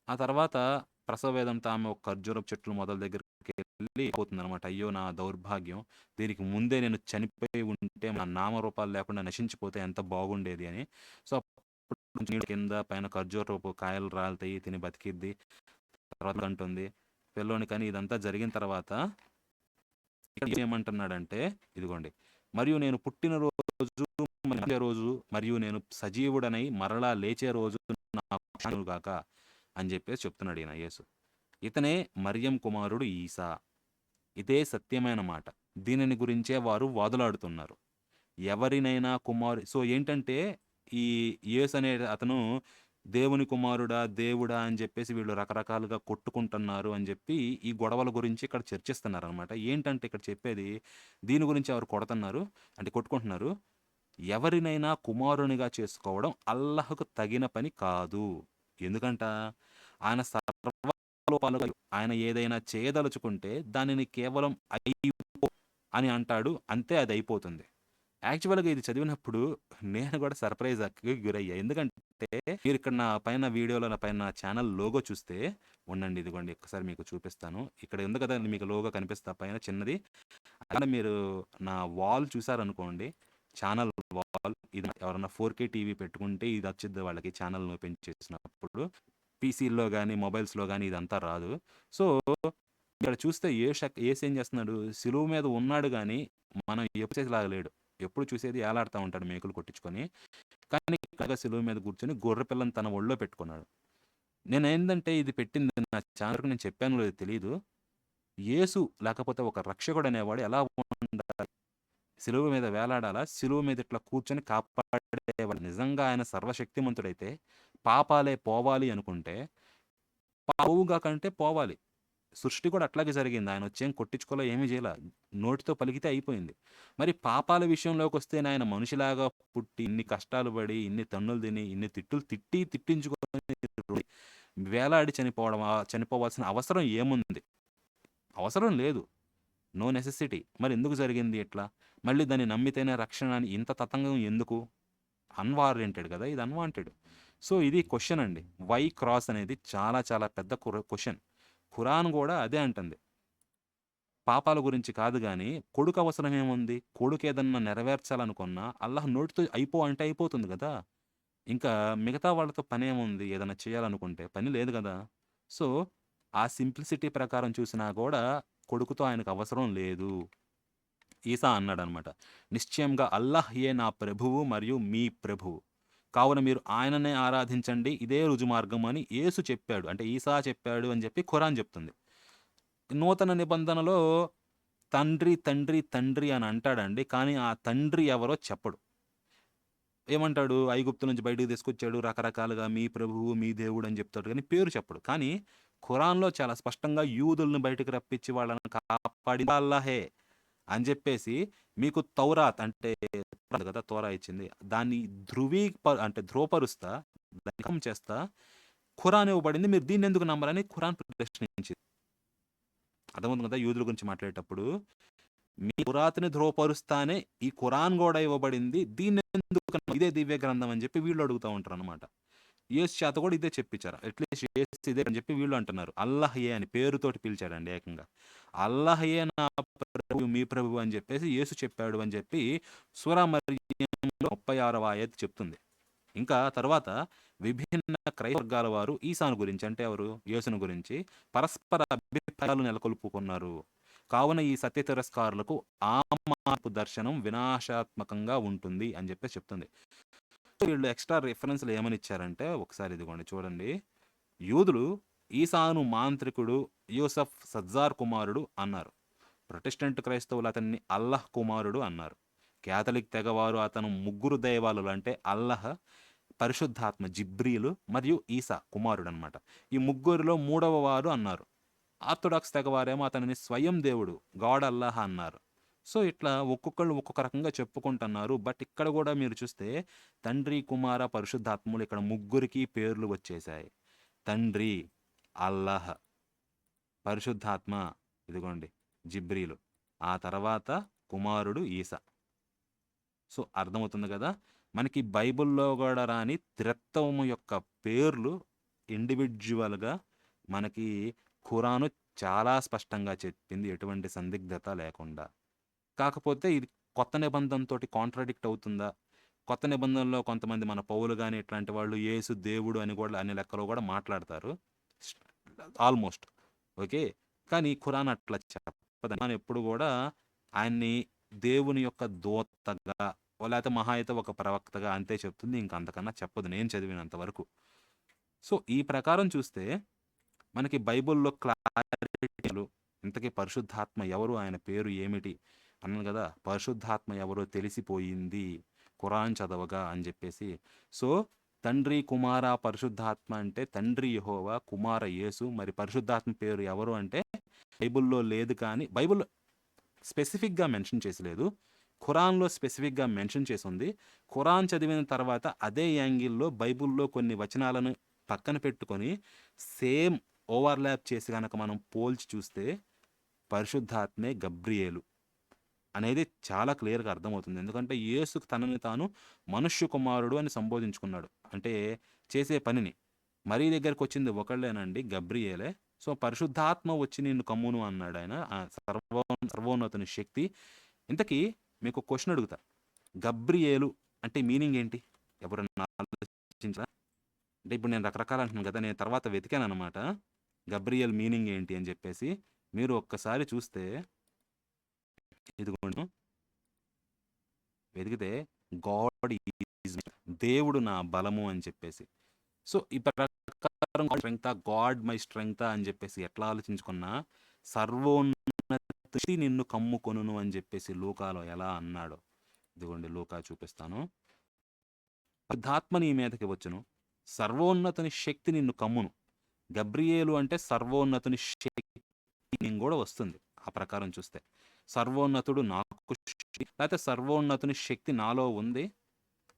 ఆ తర్వాత ప్రసవ వేదంతో ఆమె ఒక ఖర్జూరపు చెట్ల మొదల దగ్గరికెళ్ళి పోతుందనమాట. అయ్యో! నా దౌర్భాగ్యం. దీనికి ముందే నేను చనిపోయి ఉంటే నా నామరూపాలు లేకుండా నశించిపోతే ఎంత బాగుండేది అని. సో, అప్పుడు నీడ కింద పైన ఖర్జూరపు కాయలు రాలుతాయి. తిని బతికిద్ది. తర్వాత అంటుంది. పిల్లోనికని ఇదంతా జరిగిన తర్వాత ఇక్కడ ఏమంటున్నాడంటే ఇదిగోండి. మరియు నేను పుట్టిన రోజు మరియు నేను సజీవుడనై మరలా లేచే రోజు నాకు గాక అని చెప్పేసి చెప్తున్నాడు ఈయన యేసు. ఇతనే మరియం కుమారుడు ఈసా. ఇదే సత్యమైన మాట. దీనిని గురించే వారు వాదులాడుతున్నారు. ఎవరినైనా సో ఏంటంటే ఈ యేసు అనే అతను దేవుని కుమారుడా, దేవుడా అని చెప్పేసి వీళ్ళు రకరకాలుగా కొట్టుకుంటున్నారు అని చెప్పి ఈ గొడవల గురించి ఇక్కడ చర్చిస్తున్నారనమాట. ఏంటంటే ఇక్కడ చెప్పేది దీని గురించి ఎవరు కొడుతున్నారు అంటే కొట్టుకుంటున్నారు. ఎవరినైనా కుమారునిగా చేసుకోవడం అల్లహకు తగిన పని కాదు. ఎందుకంట ఆయన సర్వలోపాలుగా ఆయన ఏదైనా చేయదలుచుకుంటే దానిని కేవలం అయిపో అని అంటాడు. అంతే అది అయిపోతుంది. యాక్చువల్‌గా ఇది చదివినప్పుడు నేను కూడా సర్ప్రైజ్‌కి గురయ్యా. ఎందుకంటే మీరిక్కడ నా పైన వీడియోలో నా పైన ఛానల్ లోగో చూస్తే ఉండండి ఇదిగోండి ఒక్కసారి మీకు చూపిస్తాను. ఇక్కడ ఉంది కదా మీకు లోగో కనిపిస్తా పైన చిన్నది. అక్కడ మీరు నా వాల్ చూసారనుకోండి. ఛానల్ వాల్ ఇది ఎవరన్నా 4K టీవీ పెట్టుకుంటే ఇది వచ్చిద్ది వాళ్ళకి ఛానల్ ఓపెన్ చేసినప్పుడు. పీసీల్లో గానీ, మొబైల్స్‌లో గానీ ఇదంతా రాదు. సో, ఇక్కడ చూస్తే యేసు ఏం చేస్తున్నాడు? సిలువ మీద ఉన్నాడు గానీ, మనం ఎప్పుడు చేసేలాగా లేడు. ఎప్పుడు చూసేది ఏలాడుతా ఉంటాడు మేకులు కొట్టించుకొని. కానీ ఇక్కడ సిలువ మీద కూర్చొని గొర్రె పిల్లని తన ఒళ్ళో పెట్టుకున్నాడు. నేనేందంటే ఇది పెట్టింది నా ఛానల్‌కి నేను చెప్పానో లేదో తెలీదు. యేసు లేకపోతే ఒక రక్షకుడు అనేవాడు ఎలా ఉండాలి? సిలువ మీద వేలాడాలా? సిలువ మీద ఇట్లా కూర్చొని కాపాడేవాడు. నిజంగా ఆయన సర్వశక్తిమంతుడైతే పాపాలే పోవాలి అనుకుంటే పోవుగా కంటే పోవాలి. సృష్టి కూడా అట్లాగే జరిగింది. ఆయన వచ్చేం కొట్టించుకోలే, ఏమీ చేయలా. నోటితో పలికితే అయిపోయింది. మరి పాపాల విషయంలోకొస్తే ఆయన మనిషిలాగా పుట్టి, ఇన్ని కష్టాలు పడి, ఇన్ని తన్నులు తిని, ఇన్ని తిట్టులు తిట్టి, తిట్టించుకొని వేలాడి చనిపోవాల్సిన అవసరం ఏముంది? అవసరం లేదు. No necessity. మరి ఎందుకు జరిగింది ఇట్లా? మళ్ళీ దాన్ని నమ్మితేనే రక్షణ అని ఇంత తతంగం ఎందుకు? అన్వారంటెడ్ కదా! ఇది అన్వాంటెడ్. సో, ఇది క్వెషన్ అండి. వై క్రాస్ అనేది చాలా చాలా పెద్ద క్వెషన్. ఖురాన్ గూడా అదే అంటుంది. పాపాల గురించి కాదు గానీ, కొడుకు అవసరం ఏముంది? కొడుకేదన్నా నెరవేర్చాలనుకున్నా అల్లాహ్ నోటితో అయిపో అంటే అయిపోతుంది గదా! ఇంకా మిగతా వాళ్ళతో పనేముంది? ఏదన్నా చేయాలనుకుంటే పని లేదు గదా! సో, ఆ సింప్లిసిటీ ప్రకారం చూసినా గూడా కొడుకుతో ఆయనకు అవసరం లేదు. ఈసా అన్నాడనమాట. నిశ్చయంగా అల్లాహ్యే నా ప్రభువు మరియు మీ ప్రభువు. కావున మీరు ఆయననే ఆరాధించండి. ఇదే రుజుమార్గం అని యేసు చెప్పాడు. అంటే ఈసా చెప్పాడు అని చెప్పి ఖురాన్ చెప్తుంది. నూతన నిబంధనలో తండ్రి, తండ్రి, తండ్రి అని అంటాడండి. కానీ ఆ తండ్రి ఎవరో చెప్పడు. ఏమంటాడు? ఐగుప్తు నుంచి బయటికి తీసుకొచ్చాడు. రకరకాలుగా మీ ప్రభువు, మీ దేవుడు అని చెప్తాడు గానీ పేరు చెప్పడు. కానీ ఖురాన్‌లో చాలా స్పష్టంగా యూదుల్ని బయటికి రప్పించి వాళ్ళని కాపాడింది అల్లాహే అని జెప్పేసి మీకు తౌరాత్ అంటే కదా! తోరా ఇచ్చింది. దాన్ని అంటే ధృవపరుస్తా, దాన్ని చేస్తా ఖురాన్ ఇవ్వబడింది. మీరు దీన్నెందుకు నమ్మరని ఖురాన్ ప్రశ్నించింది. అర్థమవుతుంది కదా! యూదుల గురించి మాట్లాడేటప్పుడు మీ తౌరాతుని ధృవపరుస్తానే ఈ ఖురాన్ గూడా ఇవ్వబడింది. దీన్నెందుకు ఇదే దివ్య గ్రంథం అని జెప్పి వీళ్ళు అడుగుతా ఉంటారనమాట. యేసు చేత కూడా ఇదే చెప్పించారు. అట్‌లీస్ట్ యేసు ఇదే అని చెప్పి వీళ్ళు అంటున్నారు. అల్లాహ్యే అని పేరుతోటి పిలిచాడండి ఏకంగా. అల్లాహ్యే నా ప్రభువు, మీ ప్రభువు అని చెప్పేసి యేసు చెప్పాడు అని చెప్పి సూరా మర్యంలో 36వ ఆయత్ చెప్తుంది. ఇంకా తర్వాత విభిన్న క్రైస్తవ వర్గాల వారు ఈసాను గురించి అంటే ఎవరు? యేసును గురించి పరస్పర అభిప్రాయాలు నెలకొల్పుకున్నారు. కావున ఈ సత్య తిరస్కారులకు ఆ మార్పు దర్శనం వినాశాత్మకంగా ఉంటుంది అని చెప్పేసి చెప్తుంది. వీళ్ళు ఎక్స్ట్రా రిఫరెన్స్‌లు ఏమని ఇచ్చారంటే ఒకసారి ఇదిగోండి చూడండి. యూదులు ఈసాను మాంత్రికుడు, యూసఫ్ సజ్జార్ కుమారుడు అన్నారు. ప్రొటెస్టెంట్ క్రైస్తవులు అతన్ని అల్లహ్ కుమారుడు అన్నారు. క్యాథలిక్ తెగవారు అతను ముగ్గురు దైవాలు అంటే అల్లహ్, పరిశుద్ధాత్మ జిబ్రీలు మరియు ఈసా కుమారుడనమాట. ఈ ముగ్గురిలో మూడవ వారు అన్నారు. ఆర్థోడాక్స్ తెగవారేమో అతనిని స్వయం దేవుడు గాడ్ అల్లాహ్ అన్నారు. సో, ఇట్లా ఒక్కొక్కళ్ళు ఒక్కొక్క రకంగా చెప్పుకుంటున్నారు. బట్ ఇక్కడ గూడా మీరు చూస్తే తండ్రి, కుమార, పరిశుద్ధాత్ములు ఇక్కడ ముగ్గురికి పేర్లు వచ్చేసాయి. తండ్రి అల్లాహ్, పరిశుద్ధాత్మ ఇదిగోండి జిబ్రీలు. ఆ తర్వాత కుమారుడు ఈసా. సో, అర్థమవుతుంది గదా! మనకి బైబిల్‌లో గూడా రాని త్రిత్వము యొక్క పేర్లు ఇండివిడ్యువల్‌గా మనకి ఖురాను చాలా స్పష్టంగా చెప్పింది. ఎటువంటి సందిగ్ధత లేకుండా. కాకపోతే ఇది కొత్త నిబంధనతోటి కాంట్రాడిక్ట్ అవుతుందా? కొత్త నిబంధనలో కొంతమంది మన పౌలు గాని ఇట్లాంటి వాళ్ళు యేసు దేవుడు అని గూడా అనే లెక్కలో గూడా మాట్లాడతారు. స్ ఆల్‌మోస్ట్. ఓకే. కానీ ఖురాన్ అట్లా చెప్పదు. ఖురాన్ ఎప్పుడు గూడా ఆయన్ని దేవుని యొక్క దూతగా లేతే మహా అయితే ఒక ప్రవక్తగా అంతే చెప్తుంది. ఇంక అంతకన్నా చెప్పదు నేను చదివినంత వరకు. సో, ఈ ప్రకారం చూస్తే మనకి బైబిల్‌లో క్లారిటీలు ఇంతకీ పరిశుద్ధాత్మ ఎవరు? ఆయన పేరు ఏమిటి? అన్నాను గదా! పరిశుద్ధాత్మ ఎవరో తెలిసిపోయింది. ఖురాన్ చదవగా అని జెప్పేసి. సో, తండ్రి, కుమార, పరిశుద్ధాత్మ అంటే తండ్రి యెహోవా, కుమార యేసు. మరి పరిశుద్ధాత్మ పేరు ఎవరు అంటే బైబిల్‌లో లేదు కానీ బైబిల్‌లో స్పెసిఫిక్‌గా మెన్షన్ చేసి లేదు. ఖురాన్‌లో స్పెసిఫిక్‌గా మెన్షన్ చేసుంది. ఖురాన్ చదివిన తర్వాత అదే యాంగిల్‌లో బైబిల్‌లో కొన్ని వచనాలను పక్కన పెట్టుకొని సేమ్ ఓవర్‌లాప్ చేసి గనక మనం పోల్చి చూస్తే పరిశుద్ధాత్మే గబ్రియేలు అనేది చాలా క్లియర్‌గా అర్థమవుతుంది. ఎందుకంటే యేసు తనని తాను మనుష్య కుమారుడు అని సంబోధించుకున్నాడు. అంటే చేసే పనిని. మరీ దగ్గరకొచ్చింది ఒకళ్ళేనండి గబ్రియేలే. సో, పరిశుద్ధాత్మ వచ్చి నిన్ను కమ్మును అన్నాడాయన. సర్వోన్నతుని శక్తి. ఇంతకీ మీకో క్వెషన్ అడుగుతా. గబ్రియేలు అంటే మీనింగ్ ఏంటి? ఎవరన్నా ఆలోచించారా? అంటే ఇప్పుడు నేను రకరకాలు అంటున్నాను గదా! నేను తర్వాత వెతికాననమాట. గబ్రియల్ మీనింగ్ ఏంటి అని జెప్పేసి. మీరు ఒక్కసారి చూస్తే ఇదిగోండి వెతికితే గాడ్ ఈజ్ దేవుడు నా బలము అని చెప్పేసి. సో, ఈ ప్రకారం స్ట్రెంగ్తా, గాడ్ మై స్ట్రెంగ్తా అని జెప్పేసి ఎట్లా ఆలోచించుకున్నా సర్వోన్నతి నిన్ను కమ్ముకొనును అని చెప్పేసి లూకాలో ఎలా అన్నాడో, ఇదిగోండి లూకా చూపిస్తాను. పరిశుద్ధాత్మ నీ మీదకి వచ్చును, సర్వోన్నతుని శక్తి నిన్ను కమ్మును. గబ్రియేలు అంటే సర్వోన్నతుని శక్తి కూడా వస్తుంది ఆ ప్రకారం చూస్తే. సర్వోన్నతుడు నాకు శక్తి, లేకపోతే సర్వోన్నతుని శక్తి నాలో ఉంది,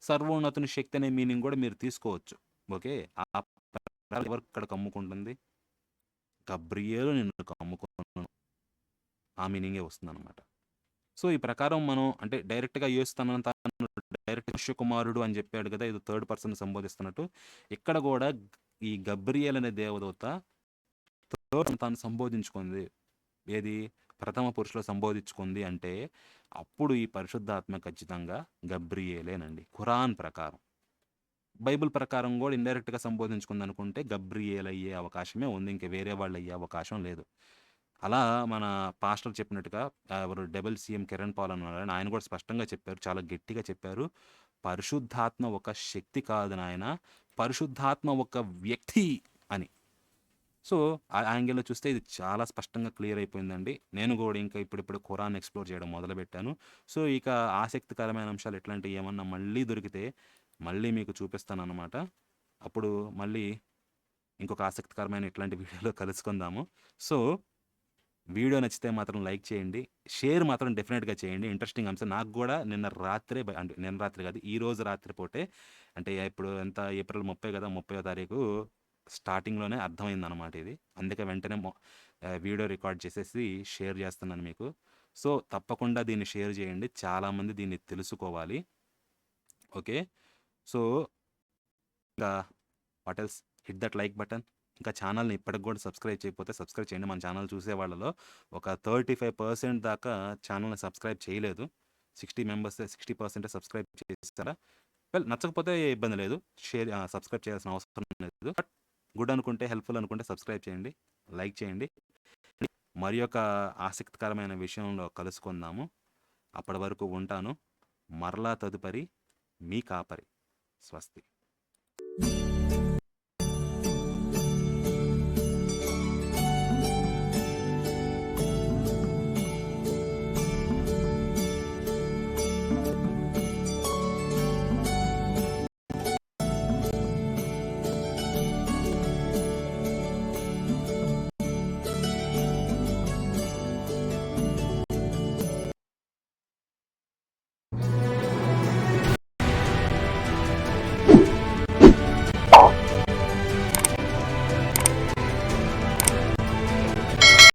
సర్వోన్నతుని శక్తి అనే మీనింగ్ కూడా మీరు తీసుకోవచ్చు. ఓకే, ఆ ప్రకారం ఎవరు ఇక్కడ కమ్ముకుంటుంది? గబ్రియేలు నిన్ను కమ్ముకును, ఆ మీనింగే వస్తుంది అనమాట. సో ఈ ప్రకారం మనం అంటే డైరెక్ట్గా యేసు తనను తాను డైరెక్ట్ మనుష్య కుమారుడు అని చెప్పాడు కదా, ఇది థర్డ్ పర్సన్ సంబోధిస్తున్నట్టు. ఇక్కడ కూడా ఈ గబ్రియేల్ అనే దేవదూత తాను సంబోధించుకుంది. ఏది? ప్రథమ పురుషులో సంబోధించుకుంది అంటే అప్పుడు ఈ పరిశుద్ధాత్మ ఖచ్చితంగా గబ్రియేలేనండి ఖురాన్ ప్రకారం. బైబిల్ ప్రకారం కూడా ఇండైరెక్ట్గా సంబోధించుకుంది అనుకుంటే గబ్రియేల్ అయ్యే అవకాశమే ఉంది, ఇంక వేరే వాళ్ళు అయ్యే అవకాశం లేదు. అలా మన పాస్టర్ చెప్పినట్టుగా ఎవరు డబుల్ సీఎం కిరణ్ పాల్ అన్నారు, ఆయన కూడా స్పష్టంగా చెప్పారు, చాలా గట్టిగా చెప్పారు. పరిశుద్ధాత్మ ఒక శక్తి కాదు నాయన, పరిశుద్ధాత్మ ఒక వ్యక్తి అని. సో ఆ యాంగిల్లో చూస్తే ఇది చాలా స్పష్టంగా క్లియర్ అయిపోయిందండి. నేను కూడా ఇంకా ఇప్పుడిప్పుడు ఖురాన్ ఎక్స్ప్లోర్ చేయడం మొదలుపెట్టాను. సో ఇక ఆసక్తికరమైన అంశాలు ఎట్లాంటివి ఏమన్నా మళ్ళీ దొరికితే మళ్ళీ మీకు చూపిస్తాను అనమాట. అప్పుడు మళ్ళీ ఇంకొక ఆసక్తికరమైన ఇట్లాంటి వీడియోలో కలుసుకుందాము. సో వీడియో నచ్చితే మాత్రం లైక్ చేయండి, షేర్ మాత్రం డెఫినెట్గా చేయండి. ఇంట్రెస్టింగ్ అంశం. నాకు కూడా నిన్న రాత్రే అంటే నిన్న రాత్రి కాదు, ఈరోజు రాత్రి పూటే, అంటే ఇప్పుడు ఎంత ఏప్రిల్ 30 కదా, 30వ తారీఖు స్టార్టింగ్లోనే అర్థమైందనమాట ఇది. అందుకే వెంటనే వీడియో రికార్డ్ చేసేసి షేర్ చేస్తున్నాను మీకు. సో తప్పకుండా దీన్ని షేర్ చేయండి, చాలామంది దీన్ని తెలుసుకోవాలి. ఓకే, సో ఇంకా what else, hit that like button. ఇంకా ఛానల్ని ఇప్పటికి కూడా సబ్స్క్రైబ్ చేయకపోతే సబ్స్క్రైబ్ చేయండి. మన ఛానల్ చూసే వాళ్ళలో ఒక 35% దాకా ఛానల్ని సబ్స్క్రైబ్ చేయలేదు. 60% సబ్స్క్రైబ్ చేస్తారా? వెల్, నచ్చకపోతే ఇబ్బంది లేదు, సబ్స్క్రైబ్ చేయాల్సిన అవసరం లేదు. బట్ గుడ్ అనుకుంటే, హెల్ప్ఫుల్ అనుకుంటే సబ్స్క్రైబ్ చేయండి, లైక్ చేయండి. మరి ఒక ఆసక్తికరమైన విషయంలో కలుసుకుందాము. అప్పటి వరకు ఉంటాను. మరలా తదుపరి మీ కాపరి. స్వస్తి.